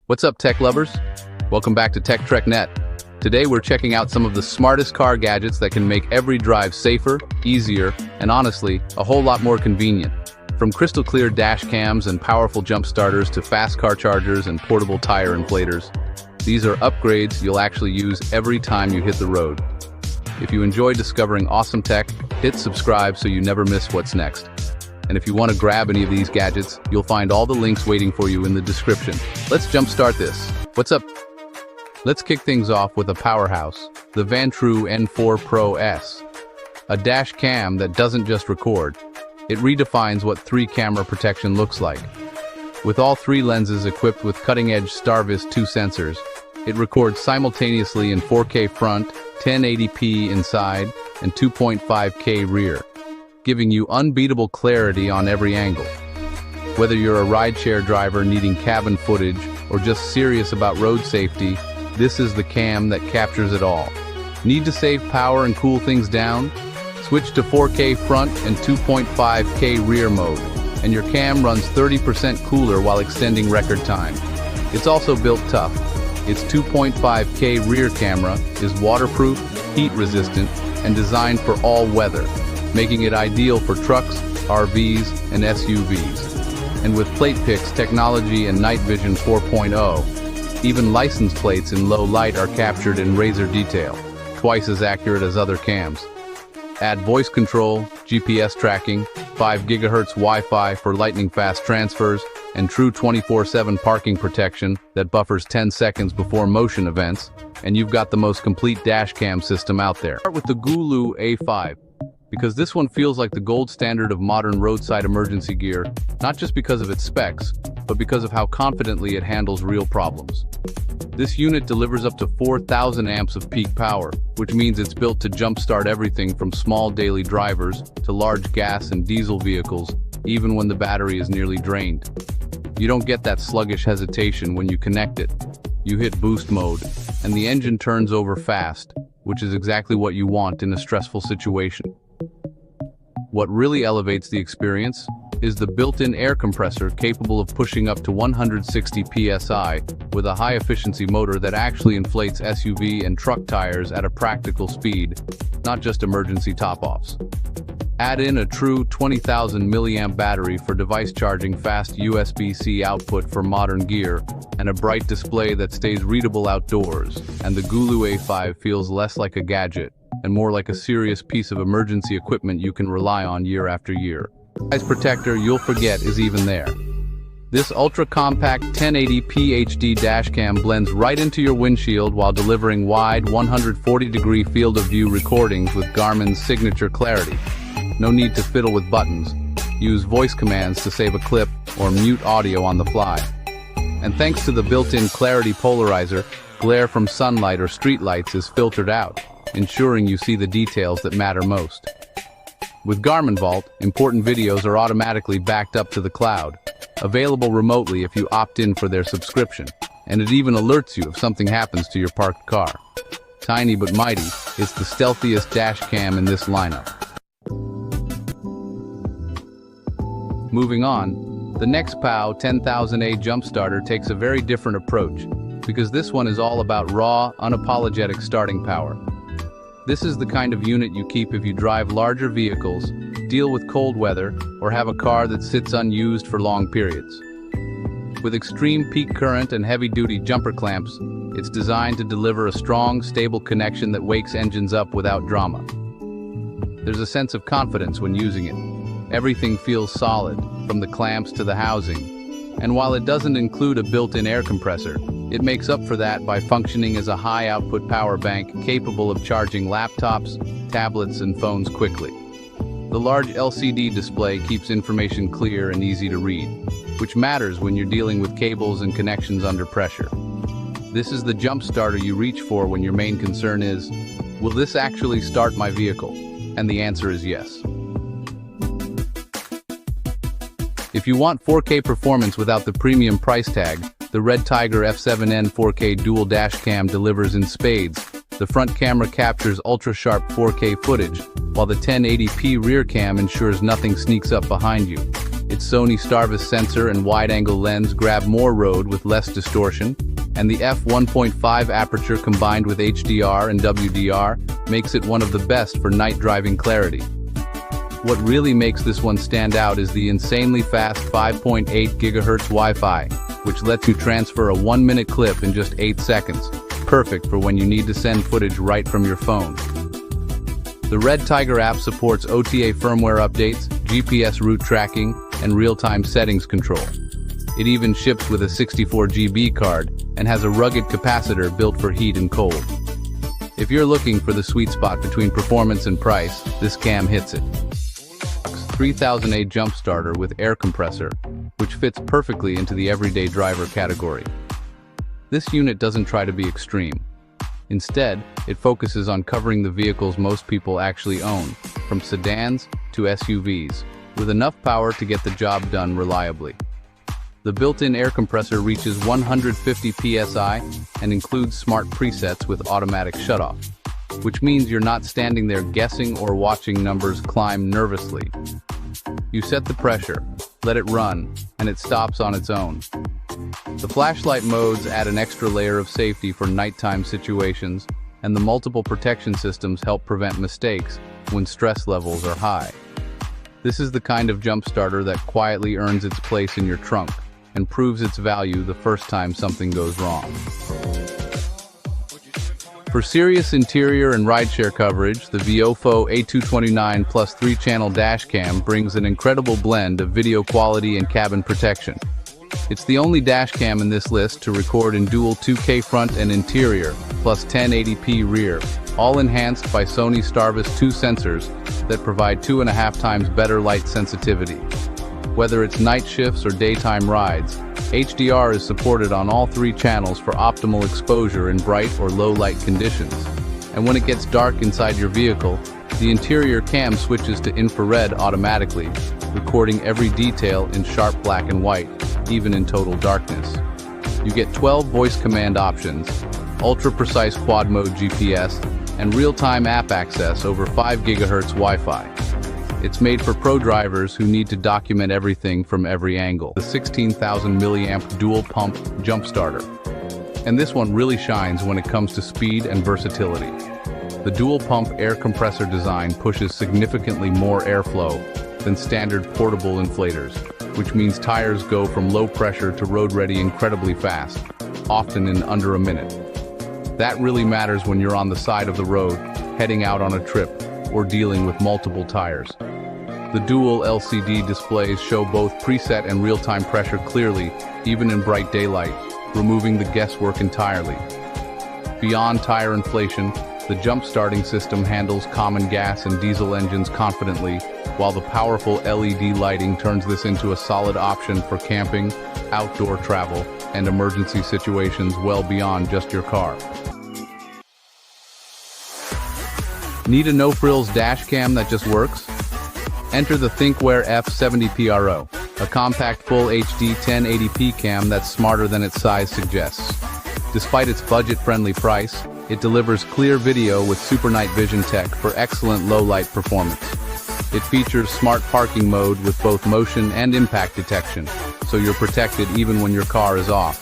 What's up, tech lovers? Welcome back to TechTrekNet. Today we're checking out some of the smartest car gadgets that can make every drive safer, easier, and honestly, a whole lot more convenient. From crystal clear dash cams and powerful jump starters to fast car chargers and portable tire inflators, these are upgrades you'll actually use every time you hit the road. If you enjoy discovering awesome tech, hit subscribe so you never miss what's next. And if you want to grab any of these gadgets, you'll find all the links waiting for you in the description. Let's jumpstart this. What's up? Let's kick things off with a powerhouse, the Vantrue N4 Pro S. A dash cam that doesn't just record, it redefines what 3-camera protection looks like. With all 3 lenses equipped with cutting-edge Starvis 2 sensors, it records simultaneously in 4K front, 1080p inside, and 2.5K rear, giving you unbeatable clarity on every angle. Whether you're a rideshare driver needing cabin footage or just serious about road safety, this is the cam that captures it all. Need to save power and cool things down? Switch to 4K front and 2.5K rear mode, and your cam runs 30% cooler while extending record time. It's also built tough. Its 2.5K rear camera is waterproof, heat-resistant, and designed for all weather, making it ideal for trucks, RVs, and SUVs. And with PlatePix technology and night vision 4.0, even license plates in low light are captured in razor detail, twice as accurate as other cams. Add voice control, GPS tracking, 5 GHz Wi-Fi for lightning-fast transfers, and true 24/7 parking protection that buffers 10 seconds before motion events, and you've got the most complete dash cam system out there. Start with the GOOLOO A5. Because this one feels like the gold standard of modern roadside emergency gear, not just because of its specs, but because of how confidently it handles real problems. This unit delivers up to 4,000 amps of peak power, which means it's built to jumpstart everything from small daily drivers to large gas and diesel vehicles, even when the battery is nearly drained. You don't get that sluggish hesitation when you connect it. You hit boost mode, and the engine turns over fast, which is exactly what you want in a stressful situation. What really elevates the experience is the built-in air compressor capable of pushing up to 160 psi with a high-efficiency motor that actually inflates SUV and truck tires at a practical speed, not just emergency top-offs. Add in a true 20,000 milliamp battery for device charging, fast USB-C output for modern gear, and a bright display that stays readable outdoors, and the GOOLOO A5 feels less like a gadget and more like a serious piece of emergency equipment you can rely on year after year. The size protector you'll forget is even there. This ultra-compact 1080p HD dashcam blends right into your windshield while delivering wide 140-degree field of view recordings with Garmin's signature clarity. No need to fiddle with buttons. Use voice commands to save a clip or mute audio on the fly. And thanks to the built-in clarity polarizer, glare from sunlight or streetlights is filtered out, ensuring you see the details that matter most. With Garmin Vault, important videos are automatically backed up to the cloud, available remotely if you opt in for their subscription, and it even alerts you if something happens to your parked car. Tiny but mighty, it's the stealthiest dash cam in this lineup. Moving on, the NEXPOW 10000A Jumpstarter takes a very different approach, because this one is all about raw, unapologetic starting power. This is the kind of unit you keep if you drive larger vehicles, deal with cold weather, or have a car that sits unused for long periods. With extreme peak current and heavy-duty jumper clamps, it's designed to deliver a strong, stable connection that wakes engines up without drama. There's a sense of confidence when using it. Everything feels solid, from the clamps to the housing. And while it doesn't include a built-in air compressor, it makes up for that by functioning as a high-output power bank capable of charging laptops, tablets, and phones quickly. The large LCD display keeps information clear and easy to read, which matters when you're dealing with cables and connections under pressure. This is the jump starter you reach for when your main concern is, will this actually start my vehicle? And the answer is yes. If you want 4K performance without the premium price tag, the REDTIGER F70 4K dual dash cam delivers in spades. The front camera captures ultra-sharp 4K footage, while the 1080p rear cam ensures nothing sneaks up behind you. Its Sony Starvis sensor and wide-angle lens grab more road with less distortion, and the f1.5 aperture combined with HDR and WDR makes it one of the best for night driving clarity. What really makes this one stand out is the insanely fast 5.8 GHz Wi-Fi, which lets you transfer a 1-minute clip in just 8 seconds, perfect for when you need to send footage right from your phone. The REDTIGER app supports OTA firmware updates, GPS route tracking, and real-time settings control. It even ships with a 64 GB card and has a rugged capacitor built for heat and cold. If you're looking for the sweet spot between performance and price, this cam hits it. 3000A jump starter with air compressor, which fits perfectly into the everyday driver category. This unit doesn't try to be extreme. Instead, it focuses on covering the vehicles most people actually own, from sedans to SUVs, with enough power to get the job done reliably. The built-in air compressor reaches 150 psi and includes smart presets with automatic shutoff, which means you're not standing there guessing or watching numbers climb nervously. You set the pressure, let it run, and it stops on its own. The flashlight modes add an extra layer of safety for nighttime situations, and the multiple protection systems help prevent mistakes when stress levels are high. This is the kind of jump starter that quietly earns its place in your trunk and proves its value the first time something goes wrong. For serious interior and rideshare coverage, the VIOFO A229 Plus 3-channel dashcam brings an incredible blend of video quality and cabin protection. It's the only dashcam in this list to record in dual 2K front and interior, plus 1080p rear, all enhanced by Sony Starvis 2 sensors that provide 2.5 times better light sensitivity. Whether it's night shifts or daytime rides, HDR is supported on all 3 channels for optimal exposure in bright or low light conditions. And when it gets dark inside your vehicle, the interior cam switches to infrared automatically, recording every detail in sharp black and white, even in total darkness. You get 12 voice command options, ultra-precise quad-mode GPS, and real-time app access over 5 GHz Wi-Fi. It's made for pro drivers who need to document everything from every angle. The 16,000 milliamp dual pump jump starter. And this one really shines when it comes to speed and versatility. The dual pump air compressor design pushes significantly more airflow than standard portable inflators, which means tires go from low pressure to road ready incredibly fast, often in under a minute. That really matters when you're on the side of the road, heading out on a trip, or dealing with multiple tires. The dual LCD displays show both preset and real-time pressure clearly, even in bright daylight, removing the guesswork entirely. Beyond tire inflation, the jump-starting system handles common gas and diesel engines confidently, while the powerful LED lighting turns this into a solid option for camping, outdoor travel, and emergency situations well beyond just your car. Need a no-frills dash cam that just works? Enter the Thinkware F70 PRO, a compact full HD 1080p cam that's smarter than its size suggests. Despite its budget-friendly price, it delivers clear video with super night vision tech for excellent low-light performance. It features smart parking mode with both motion and impact detection, so you're protected even when your car is off.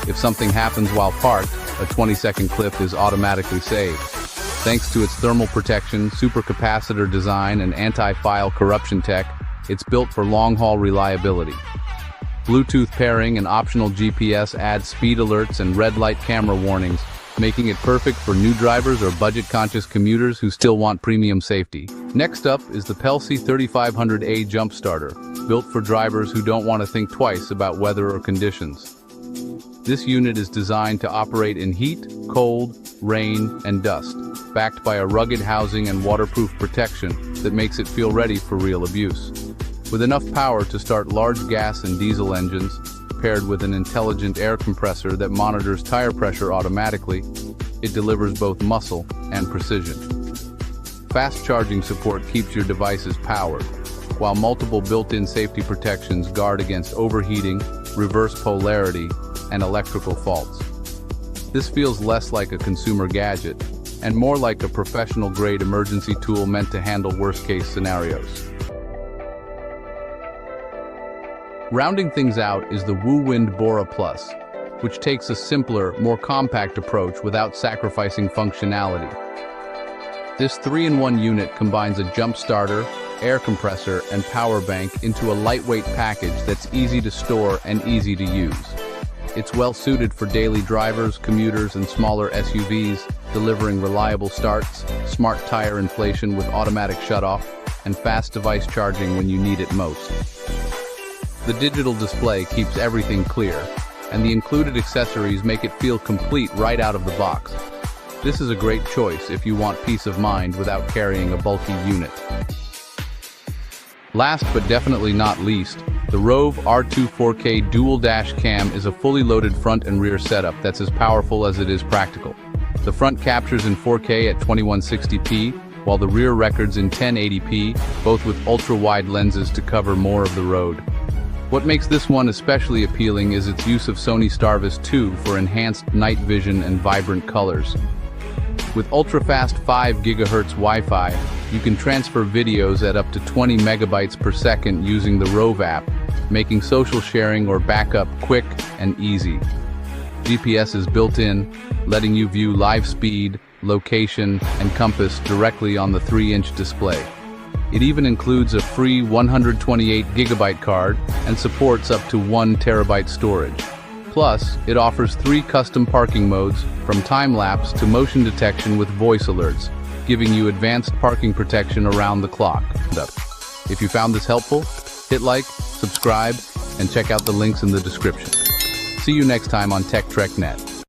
If something happens while parked, a 20-second clip is automatically saved. Thanks to its thermal protection, supercapacitor design, and anti-file corruption tech, it's built for long-haul reliability. Bluetooth pairing and optional GPS add speed alerts and red light camera warnings, making it perfect for new drivers or budget-conscious commuters who still want premium safety. Next up is the Pelsee 3500A jump starter, built for drivers who don't want to think twice about weather or conditions. This unit is designed to operate in heat, cold, rain, and dust, backed by a rugged housing and waterproof protection that makes it feel ready for real abuse. With enough power to start large gas and diesel engines, paired with an intelligent air compressor that monitors tire pressure automatically, it delivers both muscle and precision. Fast charging support keeps your devices powered, while multiple built-in safety protections guard against overheating, reverse polarity, and electrical faults. This feels less like a consumer gadget and more like a professional-grade emergency tool meant to handle worst-case scenarios. Rounding things out is the Woowind Bora Plus, which takes a simpler, more compact approach without sacrificing functionality. This 3-in-1 unit combines a jump starter, air compressor, and power bank into a lightweight package that's easy to store and easy to use. It's well suited for daily drivers, commuters, and smaller SUVs, delivering reliable starts, smart tire inflation with automatic shutoff, and fast device charging when you need it most. The digital display keeps everything clear, and the included accessories make it feel complete right out of the box. This is a great choice if you want peace of mind without carrying a bulky unit. Last but definitely not least, the ROVE R2 4K dual dash cam is a fully loaded front and rear setup that's as powerful as it is practical. The front captures in 4K at 2160p, while the rear records in 1080p, both with ultra-wide lenses to cover more of the road. What makes this one especially appealing is its use of Sony Starvis 2 for enhanced night vision and vibrant colors. With ultra-fast 5 GHz Wi-Fi, you can transfer videos at up to 20 megabytes per second using the ROVE app, making social sharing or backup quick and easy. GPS is built in, letting you view live speed, location, and compass directly on the 3-inch display. It even includes a free 128 GB card and supports up to 1 TB storage. Plus, it offers 3 custom parking modes, from time-lapse to motion detection with voice alerts, giving you advanced parking protection around the clock. If you found this helpful, hit like, subscribe, and check out the links in the description. See you next time on TechTrekNet.